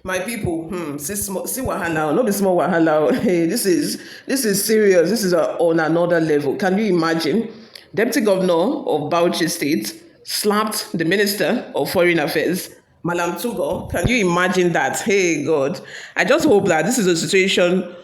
My people, see wahala, no be small wahala. Hey, this is serious. This is on another level. Can you imagine? Deputy Governor of Bauchi State slapped the Minister of Foreign Affairs, Malam Tugo. Can you imagine that? Hey God, I just hope that this is a situation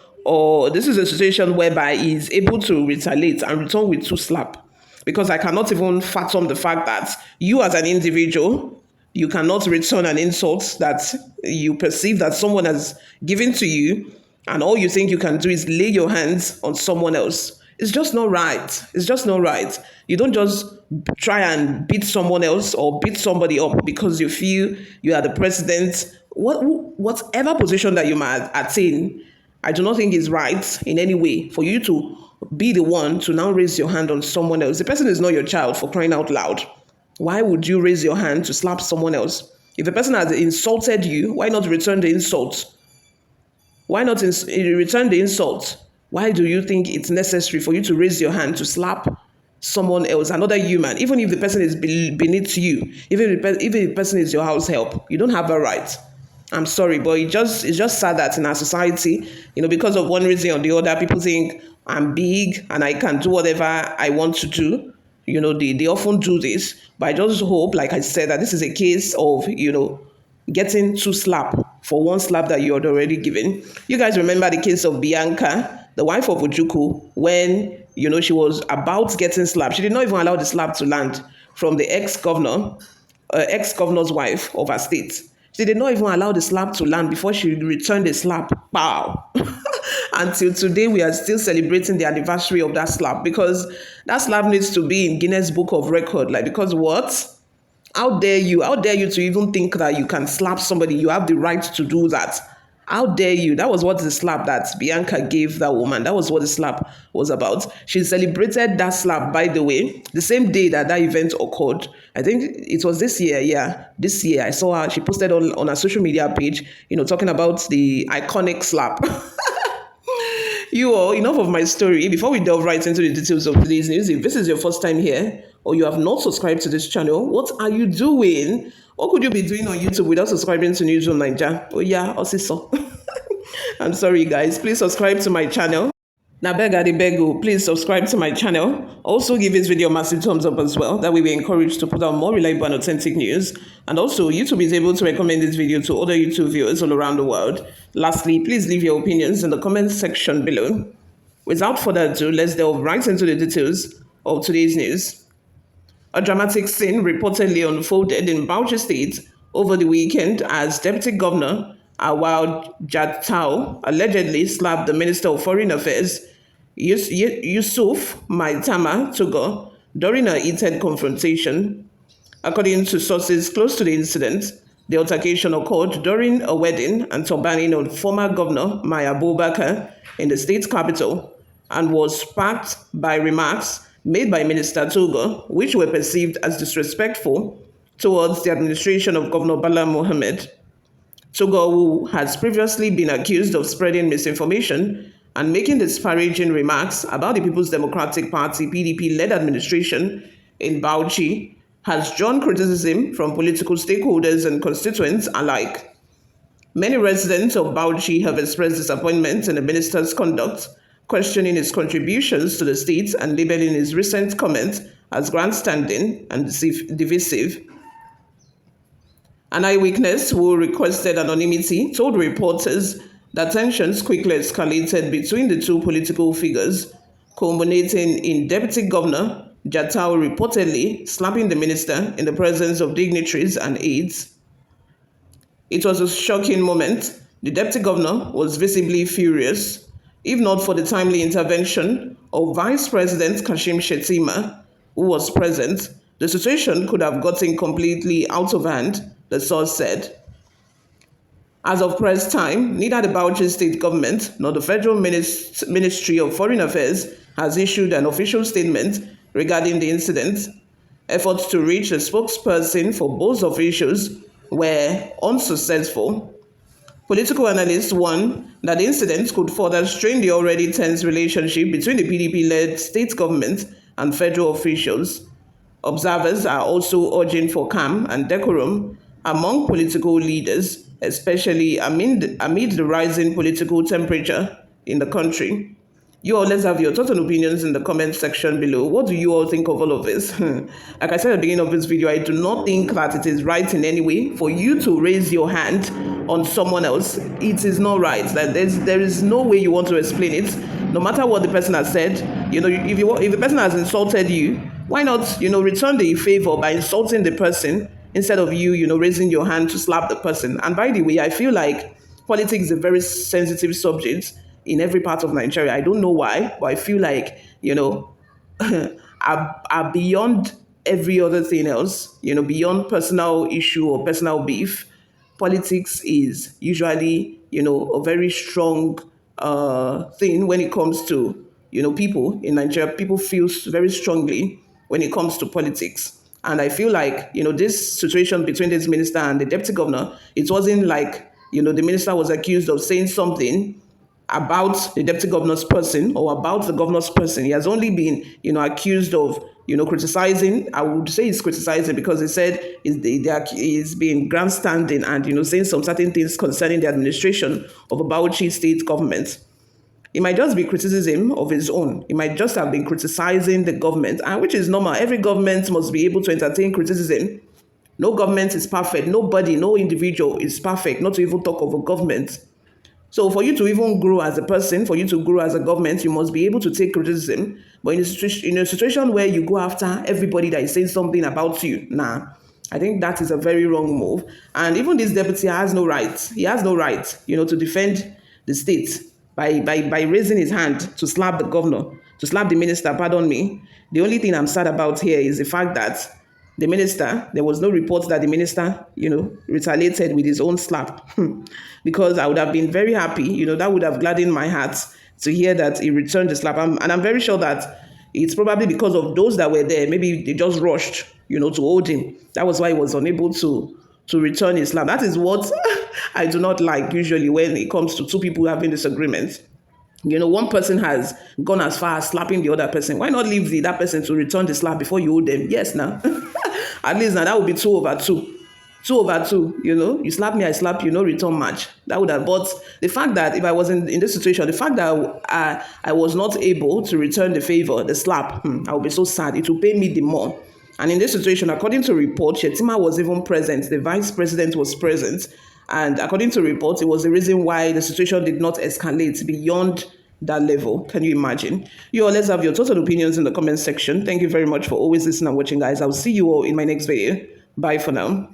whereby he's able to retaliate and return with two slap, because I cannot even fathom the fact that you as an individual, you cannot return an insult that you perceive that someone has given to you, and all you think you can do is lay your hands on someone else. It's just not right. It's just not right. You don't just try and beat someone else or beat somebody up because you feel you are the president. Whatever position that you might attain, I do not think it's right in any way for you to be the one to now raise your hand on someone else. The person is not your child, for crying out loud. Why would you raise your hand to slap someone else? If the person has insulted you, why not return the insult? Why not return the insult? Why do you think it's necessary for you to raise your hand to slap someone else, another human, even if the person is beneath you, even if the person is your house help? You don't have a right. I'm sorry, but it's just sad that in our society, because of one reason or the other, people think I'm big and I can do whatever I want to do. They often do this, but I just hope, like I said, that this is a case of, getting two slap for one slap that you had already given. You guys remember the case of Bianca, the wife of Ujuku, when, she was about getting slapped. She did not even allow the slap to land from the ex-governor's wife of her state. She did not even allow the slap to land before she returned the slap. Pow! Until today, we are still celebrating the anniversary of that slap, because that slap needs to be in Guinness Book of Record. Like, because what? How dare you? How dare you to even think that you can slap somebody? You have the right to do that. How dare you? That was what the slap that Bianca gave that woman. That was what the slap was about. She celebrated that slap, by the way, the same day that that event occurred. I think it was this year. Yeah, this year. I saw her. She posted on her social media page, talking about the iconic slap. You all, enough of my story. Before we delve right into the details of today's news, if this is your first time here or you have not subscribed to this channel, what are you doing? What could you be doing on YouTube without subscribing to Newsroom Nigeria? Oh yeah, also. I'm sorry guys, please subscribe to my channel. Now beg adi beg o, please subscribe to my channel. Also give this video a massive thumbs up as well. That way we're encouraged to put out more reliable and authentic news. And also YouTube is able to recommend this video to other YouTube viewers all around the world. Lastly, please leave your opinions in the comment section below. Without further ado, let's delve right into the details of today's news. A dramatic scene reportedly unfolded in Bauchi State over the weekend as Deputy Governor Awad Jatau allegedly slapped the Minister of Foreign Affairs Yusuf Maitama Togo during a heated confrontation. According to sources close to the incident, the altercation occurred during a wedding and turbaning of former Governor Maya Boubacar in the state capital and was sparked by remarks made by Minister Togo, which were perceived as disrespectful towards the administration of Governor Bala Mohammed. Togo, who has previously been accused of spreading misinformation and making disparaging remarks about the People's Democratic Party (PDP) led administration in Bauchi, has drawn criticism from political stakeholders and constituents alike. Many residents of Bauchi have expressed disappointment in the minister's conduct, questioning his contributions to the state and labeling his recent comments as grandstanding and divisive. An eyewitness who requested anonymity told reporters that tensions quickly escalated between the two political figures, culminating in Deputy Governor Jatau reportedly slapping the minister in the presence of dignitaries and aides. It was a shocking moment. The Deputy Governor was visibly furious, if not for the timely intervention of Vice President Kashim Shettima, who was present. The situation could have gotten completely out of hand, the source said. As of press time, neither the Bauchi state government nor the Federal Ministry of Foreign Affairs has issued an official statement regarding the incident. Efforts to reach a spokesperson for both officials were unsuccessful. Political analysts warn that the incident could further strain the already tense relationship between the PDP-led state government and federal officials. Observers are also urging for calm and decorum among political leaders especially amid the rising political temperature in the country. You all, let's have your thoughts and opinions in the comment section below. What do you all think of all of this? Like I said at the beginning of this video, I do not think that it is right in any way for you to raise your hand on someone else. It is not right. That there is no way you want to explain it. No matter what the person has said, if the person has insulted you, why not return the favor by insulting the person instead of you raising your hand to slap the person. And by the way, I feel like politics is a very sensitive subject in every part of Nigeria. I don't know why, but I feel like, are beyond every other thing else, beyond personal issue or personal beef. Politics is usually, a very strong thing when it comes to, people in Nigeria. People feel very strongly when it comes to politics. And I feel like, this situation between this minister and the deputy governor, it wasn't like, the minister was accused of saying something about the deputy governor's person or about the governor's person. He has only been, accused of, criticizing. I would say he's criticizing because he said he's being grandstanding and, saying some certain things concerning the administration of a Bauchi state government. It might just be criticism of his own. It might just have been criticizing the government, and which is normal. Every government must be able to entertain criticism. No government is perfect. Nobody, no individual is perfect, not to even talk of a government. So for you to even grow as a person, for you to grow as a government, you must be able to take criticism. But in a situation where you go after everybody that is saying something about you, nah, I think that is a very wrong move. And even this deputy has no right. He has no right, to defend the state by raising his hand to slap the governor, to slap the minister, pardon me. The only thing I'm sad about here is the fact that the minister, there was no report that the minister, retaliated with his own slap. Because I would have been very happy, that would have gladdened my heart to hear that he returned the slap. And I'm very sure that it's probably because of those that were there. Maybe they just rushed, to hold him. That was why he was unable to return his slap. That is what I do not like usually when it comes to two people having disagreements. One person has gone as far as slapping the other person. Why not leave that person to return the slap before you hold them? Yes, now. At least now that would be 2/2. 2/2, you slap me, I slap you, no return match. That would have, but the fact that if I was in this situation, the fact that I was not able to return the favor, the slap, I would be so sad. It will pay me the more. And in this situation, according to report, Shetima was even present. The vice president was present. And according to reports, it was the reason why the situation did not escalate beyond that level. Can you imagine? You all, let's have your total opinions in the comment section. Thank you very much for always listening and watching, guys. I'll see you all in my next video. Bye for now.